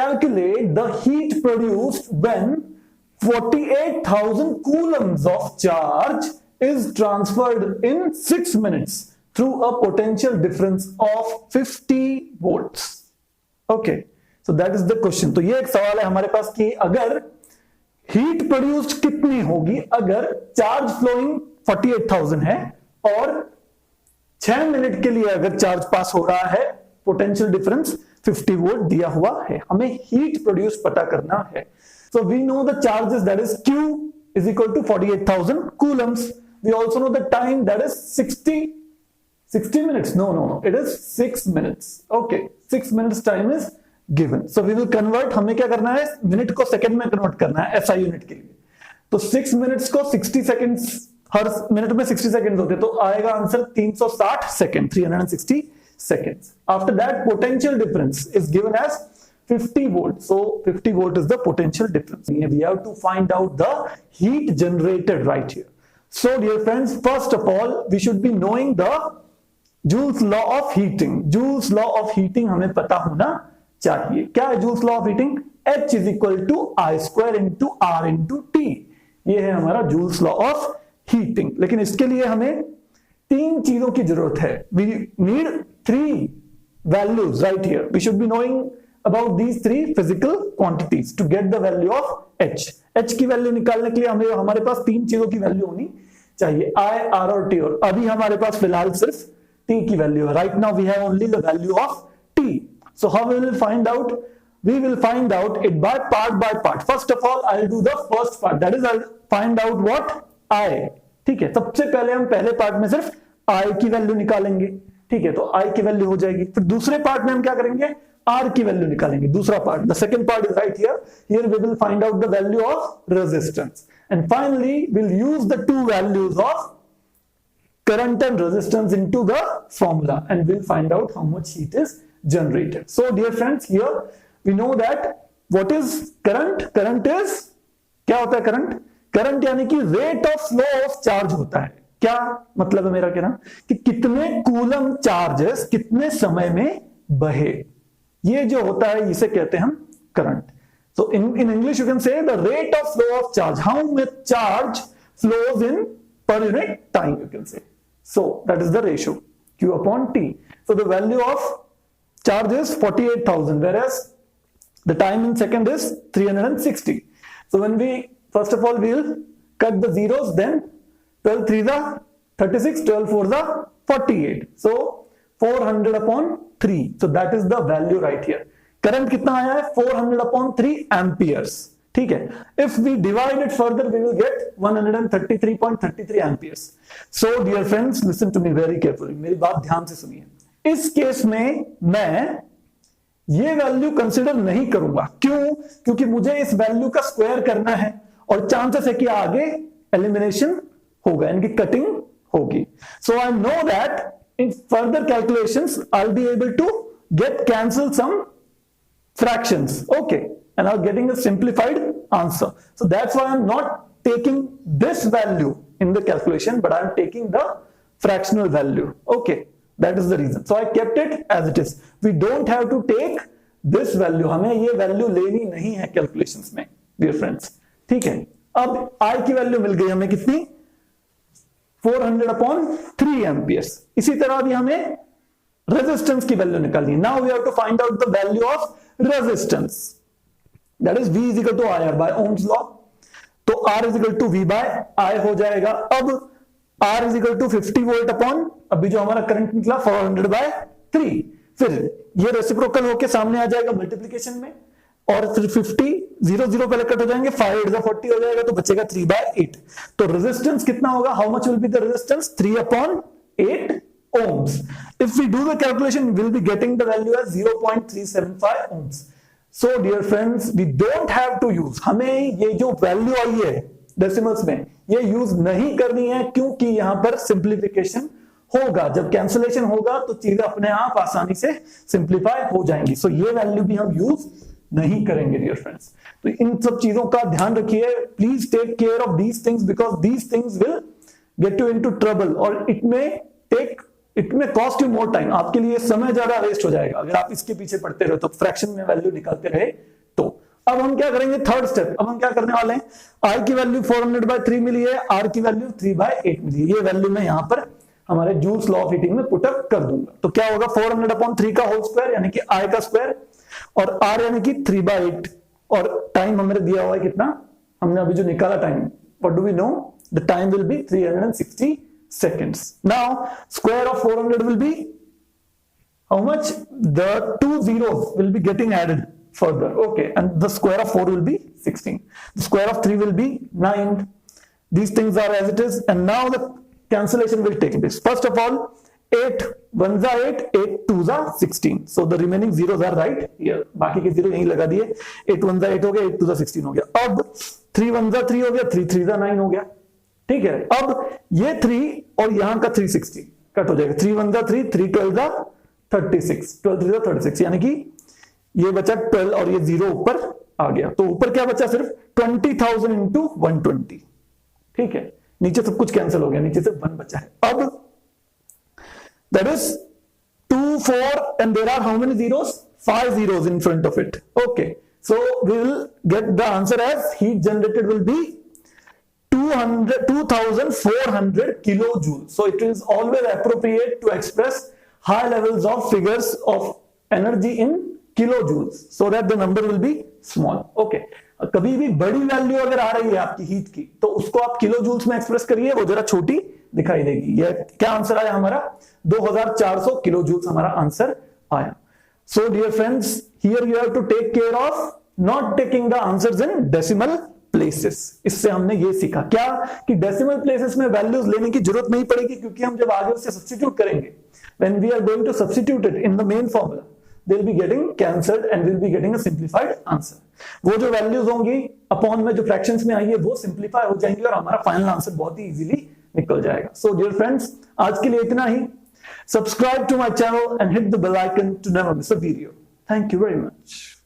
calculate the heat produced when 48,000 coulombs of charge is transferred in 6 minutes through a potential difference of 50 volts. Okay, so that is the question. तो ये एक सवाल है हमारे पास कि अगर हीट प्रोड्यूस्ड कितनी होगी अगर चार्ज फ्लोइंग 48,000 है और 6 मिनट के लिए अगर चार्ज पास हो रहा है, पोटेंशियल डिफरेंस 50 वोल्ट दिया हुआ है, हमें हीट प्रोड्यूस पता करना है. So we know the charges, that is Q is equal to 48,000 coulombs. We also know the time, that is 60 minutes. No, it is 6 minutes. Okay, 6 minutes time is given. So we will convert, हमें क्या करना है, minute को second में convert करना है SI unit के लिए. तो 6 मिनट्स को 60 सेकंड्स, हर मिनट में 60 सेकंड्स होते, तो आएगा answer 360 second, 360 seconds. After that, potential difference is given as 50 volts. So 50 volt is the potential difference. We have to find out the heat generated right here. So dear friends, first of all, we should be knowing the Joule's law of heating. Joule's law of heating हमें पता होना चाहिए. क्या है Joule's law of heating? H is equal to I square into R into T. ये है हमारा Joule's law of heating. लेकिन इसके लिए हमें 3 चीजों की जरूरत है. We need 3 values right here. We should be knowing about these 3 physical quantities to get the value of H. H की वैल्यू निकालने के लिए हमें हमारे पास 3 चीजों की वैल्यू होनी चाहिए, I, R और T. और अभी हमारे पास फिलहाल सिर्फ T की वैल्यू है. Right now we have only the value of T. So how we will find out? We will find out it by part. First of all, I'll do the first part. That is, I'll find out what I. ठीक है, सबसे पहले हम पहले part में सिर्फ I की value निकालेंगे. ठीक है, तो I की वैल्यू हो जाएगी. फिर दूसरे पार्ट में हम क्या करेंगे, R की वैल्यू निकालेंगे. दूसरा part, the second part is right here. Here we will find out the value of resistance, and finally we'll use the 2 values of current and resistance into the formula, and we'll find out how much heat is generated. So dear friends, here we know that what is current? Current is, क्या होता है current? Current यानी कि rate of flow of charge होता है. क्या मतलब है मेरा कहना, कि कितने कूलम चार्जेस कितने समय में बहे, ये जो होता है इसे कहते हैं हम current. So in English you can say the rate of flow of charge, how much charge flows in per unit time, you can say. So that is the ratio Q upon T. So the value of charge is 48,000, whereas the time in second is 360. So when we, first of all, we'll cut the zeros, then 12 3 the 36, 12 4 the 48. So 400 upon 3. So that is the value right here. Current कितना आया है, 400 upon 3 amperes. ठीक है. If we divide it further, we will get 133.33 amperes. So dear friends, listen to me very carefully. मेरी बात ध्यान से सुनिए. इस केस में मैं ये वैल्यू कंसिडर नहीं करूंगा. क्यों? क्योंकि मुझे इस वैल्यू का स्क्वायर करना है और चांसेस है कि आगे एलिमिनेशन होगा, यानी कि कटिंग होगी. So I know that in further calculations I will be able to get cancel some fractions, okay, and I'm getting a simplified answer. So that's why I'm not taking this value in the calculation, but I'm taking the fractional value. Okay, that is the reason. So I kept it as it is. We don't have to take this value. हमें ये value लेनी नहीं है calculations में, dear friends. ठीक है. अब I की value मिल गई हमें कितनी, 400 upon 3 amperes. इसी तरह भी हमें रेजिस्टेंस की वैल्यू निकालनी है. Now we have to find out the value of resistance, that is V is equal to IR by Ohm's law. तो R is equal to V by I हो जाएगा. अब R is equal to 50 volt upon, अभी जो हमारा current निकला 400 bye 3. फिर ये रेसिप्रोकल होके सामने आ जाएगा मल्टीप्लिकेशन में, और फिर 50 0 0 पहले कट हो जाएंगे, 5 8 40 हो जाएगा, तो बचेगा 3 बाय 8. तो रेजिस्टेंस कितना होगा, how much will be the resistance, 3 upon 8 ohms. If we do the calculation, we'll be getting the value as 0.375 ohms. So dear friends, we don't have to use, हमें ये जो वैल्यू आई है decimals में, ये use नहीं करनी है, क्योंकि यहां पर सिंप्लीफिकेशन होगा. जब कैंसिलेशन होगा तो चीजें अपने आप आसानी से सिंप्लीफाई हो जाएंगी. सो ये वैल्यू भी हम यूज नहीं करेंगे डियर फ्रेंड्स. तो इन सब चीजों का ध्यान रखिए. Please take care of these things, because these things will get you into trouble, और it may cost you more time. आपके लिए समय ज्यादा वेस्ट हो जाएगा अगर आप इसके पीछे पड़ते रहे, तो फ्रैक्शन में वैल्यू निकालते रहे अब हम क्या करेंगे, थर्ड स्टेप, अब हम क्या करने वाले हैं, I की वैल्यू 400/3 मिली है, R की वैल्यू 3/8 मिली है, ये वैल्यू मैं यहां पर हमारे जूल्स लॉ ऑफ हीटिंग में पुट अप कर दूंगा। तो क्या होगा, 400/3 का होल स्क्वायर यानी कि I का स्क्वायर, और R यानी कि 3/8, और टाइम हमें दिया हुआ है कितना, हमने अभी जो निकाला time, what do we know, the time will be 360 seconds. Now square of 400 will be how much, the 2 zeros will be getting added further, okay, and the square of 4 will be 16, the square of 3 will be 9. These things are as it is, and now the cancellation will take place. First of all, 8 1s are 8, 8 2s are 16, so the remaining zeros are right here, बाकी के zero यहीं लगा दिए, 8 1s are 8 हो गया, 8 2s are 16 हो गया। अब 3 1s are 3 हो गया, 3 3s are 9 हो गया, ठीक है। अब ये 3 और यहां का 360 कट हो जाएगा, 3 1s are 3, 3 12s are 36, 12 3s are 36, यानी कि ये बचा 12 और ये 0 ऊपर आ गया, तो ऊपर क्या बचा, सिर्फ 20,000 इंटू 120, ठीक है। नीचे सब कुछ कैंसिल हो गया, नीचे सिर्फ 1 बचा है। अब that is 2 4 and there are how many zeros, 5 zeros in front of it, okay, so we will get the answer as heat generated will be 2400 kilojoules. So it is always appropriate to express high levels of figures of energy in kilojoules so that the number will be small, okay. कभी भी बड़ी value अगर आ रही है आपकी heat की, तो उसको आप किलो जूल्स में एक्सप्रेस करिए, वो जरा छोटी दिखाई देगी। ये क्या आंसर आया हमारा, 2400 किलो जूल्स हमारा आंसर आया। So dear friends, here you have to take care of not taking the answers in decimal places. इससे हमने ये सीखा क्या, कि डेसिमल प्लेसेस में वैल्यूज लेने की जरूरत नहीं पड़ेगी, क्योंकि हम जब आगे उससे सब्स्टिट्यूट करेंगे, when we are going to substitute it in the main formula, they'll be getting cancelled and we'll be getting a simplified answer. वो जो वैल्यूज होंगी अपॉन में जो फ्रैक्शंस में आई है वो सिंप्लीफाई हो जाएंगी और हमारा फाइनल आंसर बहुत ही इजीली निकल जाएगा। सो डियर फ्रेंड्स, आज के लिए इतना ही। Subscribe to my channel and hit the bell icon to never miss a video. Thank you very much.